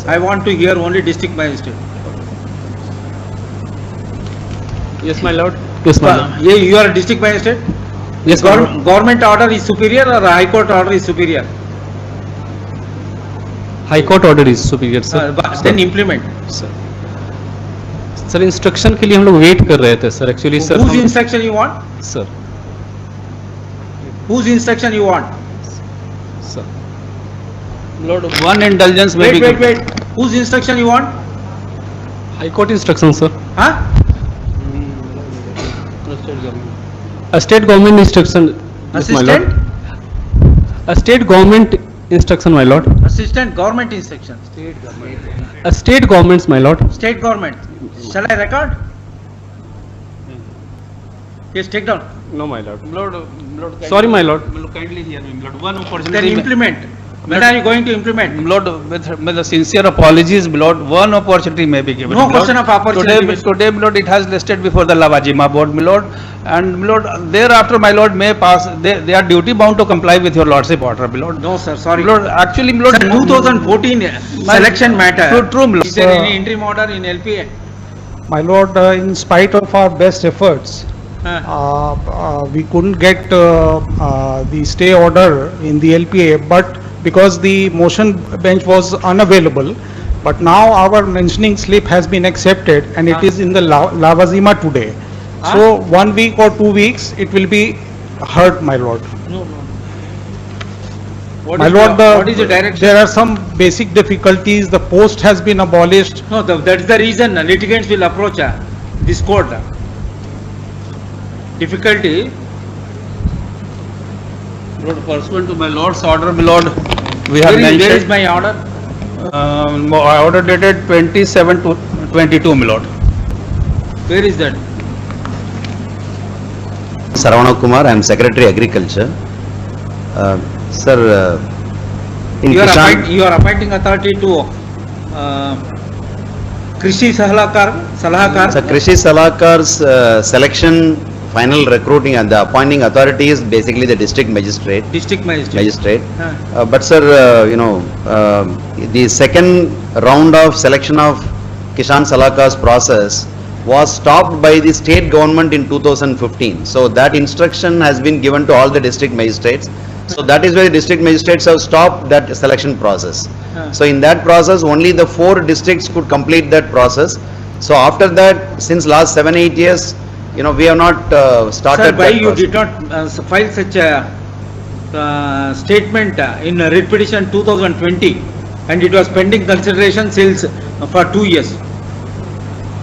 I want to hear only district magistrate. Yes, my lord. Yes, my lord. You are a district magistrate? Yes, my lord. Government order is superior or High Court order is superior? High Court order is superior, sir. Then implement. Sir. Sir instruction के लिए हम लोग wait कर रहे थे sir actually sir. Whose instruction you want? Sir. Whose instruction you want? Sir. Lord, one indulgence may be. Wait. Whose instruction you want? High Court instruction, sir. Huh? A state government instruction. Assistant? A state government instruction, my lord. Assistant government instruction. A state government's, my lord. State government. Shall I record? Yes, take down. No, my lord. Sorry, my lord. Kindly hear me, Lord. One Then opportunity. implement. When are you going to implement? Lord, with the sincere apologies, Lord, one opportunity may be given. No Lord. question of opportunity. Today, Lord, it has listed before the Lavajima board, my Lord, and Lord, thereafter, my Lord, may pass. They are duty bound to comply with your Lordship order, my Lord. No, sir. Sorry. Lord, actually, Lord, Sir, 2014 selection matter. True, my Lord. Is there any interim order in LPA? My lord, in spite of our best efforts, we couldn't get the stay order in the LPA, but because the motion bench was unavailable, but now our mentioning slip has been accepted and it is in the Lavazima today. So 1 week or 2 weeks it will be heard, my lord. No. My lord, what is the direction? there are some basic difficulties. The post has been abolished. No, that is the reason litigants will approach this court. Difficulty. Lord, pursuant to my Lord's order, my Lord, we have Where is mentioned. my order? Order dated 27/22, my Lord. Where is that? Saravana Kumar, I am Secretary Agriculture. Sir, in You Kishan, are appointing authority to Krishi Salahakar. Sir, Krishi Salakar's selection, final recruiting and the appointing authority is basically the district magistrate. District magistrate. But sir, the second round of selection of Kishan Salakar's process was stopped by the state government in 2015. So that instruction has been given to all the district magistrates. So that is why the district magistrates have stopped that selection process. So in that process, only the 4 districts could complete that process. So after that, since last 7-8 years, we have not started. Sir, why that you process. did not file such a statement in a writ petition 2020 and it was pending consideration since for 2 years?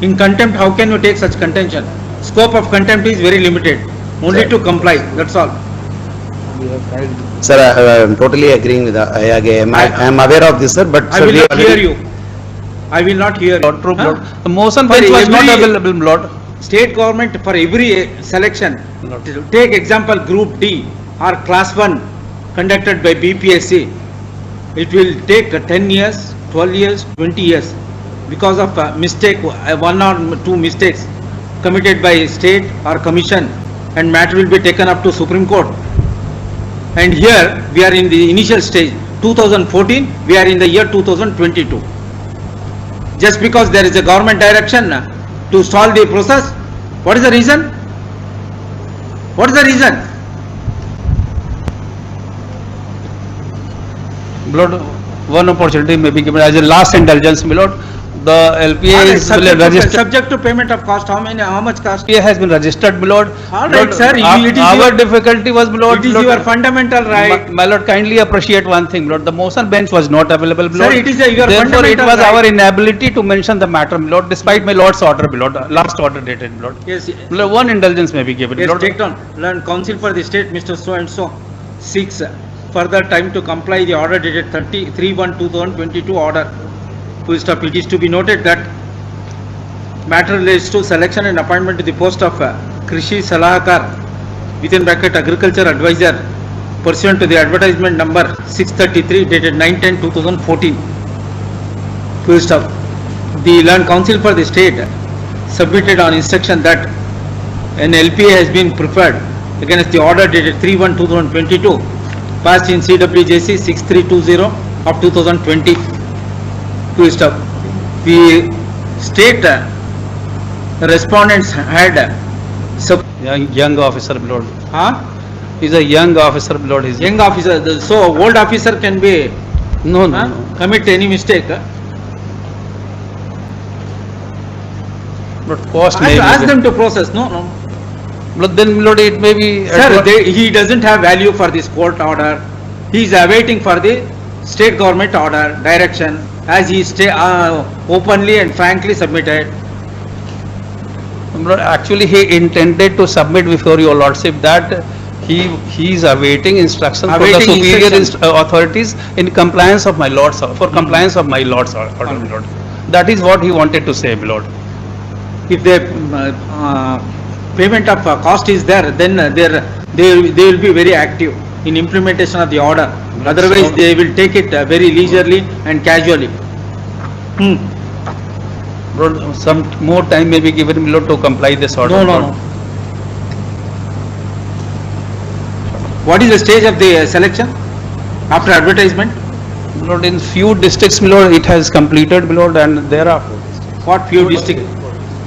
In contempt, how can you take such contention? Scope of contempt is very limited, only to comply, that's all. Sir, I am totally agreeing with I am aware of this, sir, but I sir, will we not already- hear you. I will not hear you. Lord, true, Huh? Lord. The motion For bench was not every- available, my Lord. State government for every selection, take example Group D or Class 1 conducted by BPSC, it will take 10 years, 12 years, 20 years because of mistake, 1 or 2 mistakes committed by state or commission, and matter will be taken up to Supreme Court. And here we are in the initial stage, 2014, we are in the year 2022. Just because there is a government direction to solve the process, what is the reason? What is the reason? Lord, one opportunity may be given as a last indulgence, my Lord. The LPA is registered. Subject to payment of cost, how much cost? LPA has been registered, my Lord. All right, Lord, sir, it is our your- difficulty was, my Lord. It is Lord, your fundamental right. My Lord, kindly appreciate one thing, Lord. The motion bench was not available, my Sir, Lord. it is your Therefore, it fundamental was right. our inability to mention the matter, my Lord, despite my Lord's order, my Lord, last order dated, my Lord. Yes, My Lord, one indulgence may be given, my yes, Lord. take down. Learn counsel for the state, Mr. So and so, seeks further time to comply the order dated 3/1/2022 order. Full stop. It is to be noted that matter relates to selection and appointment to the post of Krishi Salahakar within bracket agriculture advisor pursuant to the advertisement number 633 dated 9/10/2014. Full stop. The learned counsel for the state submitted on instruction that an LPA has been preferred against the order dated 3/1/2022 passed in CWJC 6320 of 2020. twist up. The state respondents had Young officer, my lord. huh? He's a young officer, my lord. He's Young officer, so old officer can be no, no, huh? no. Commit any mistake. But cost may Ask be. them to process, no. But then, my lord, it may be. Sir, he doesn't have value for this court order. He is awaiting for the state government order, direction, as he openly and frankly submitted. My lord, actually, he intended to submit before your lordship that he is awaiting instruction for the Awaiting superior instruction. authorities in compliance of my lord's for compliance of my lord's order, my lord. That is what he wanted to say, my lord. If the payment of cost is there, then they will be very active in implementation of the order. Otherwise, so- they will take it very leisurely and casually. Lord, some more time may be given, my lord, to comply this order. No. What is the stage of the selection after advertisement? My lord, in few districts, my lord, it has completed, my lord, and there are What few districts?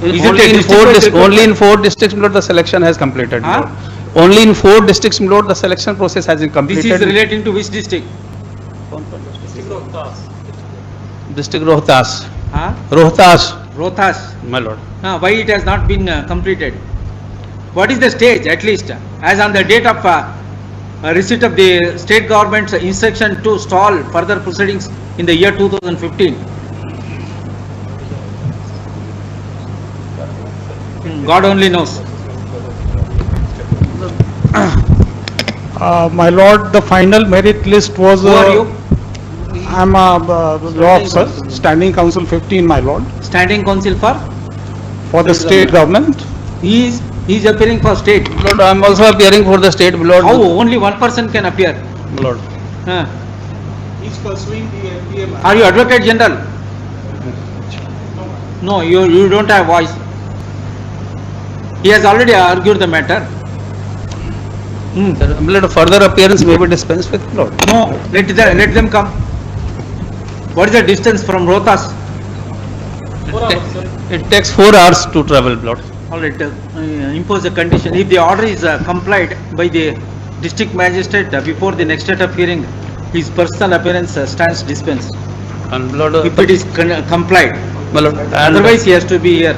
Is it only a in district four wise dis- recruitment? only in 4 districts, my lord, the selection has completed, my Huh? lord. Only in 4 districts, my lord, the selection process has been This completed. is relating to which district? District Rohtas. Huh? Rohtas, Rohtas. my lord. Why it has not been completed? What is the stage at least as on the date of receipt of the state government's instruction to stall further proceedings in the year 2015? God only knows. My lord, the final merit list was. Who are you? I'm a law officer, standing council 15, my lord, Standing counsel for the state government. he is appearing for state. Lord, I am also appearing for the state, my lord. How only one person can appear? My lord. Huh. He's pursuing the LPA. Are you advocate general? No, you don't have voice. He has already argued the matter. My lord, further appearance may be dispensed with, my lord. No, let them come. What is the distance from Rohtas? It takes 4 hours to travel, my lord. All right, impose a condition. If the order is complied by the district magistrate before the next date of hearing, his personal appearance stands dispensed. And my lord, If it is complied, my lord, and otherwise he has to be here.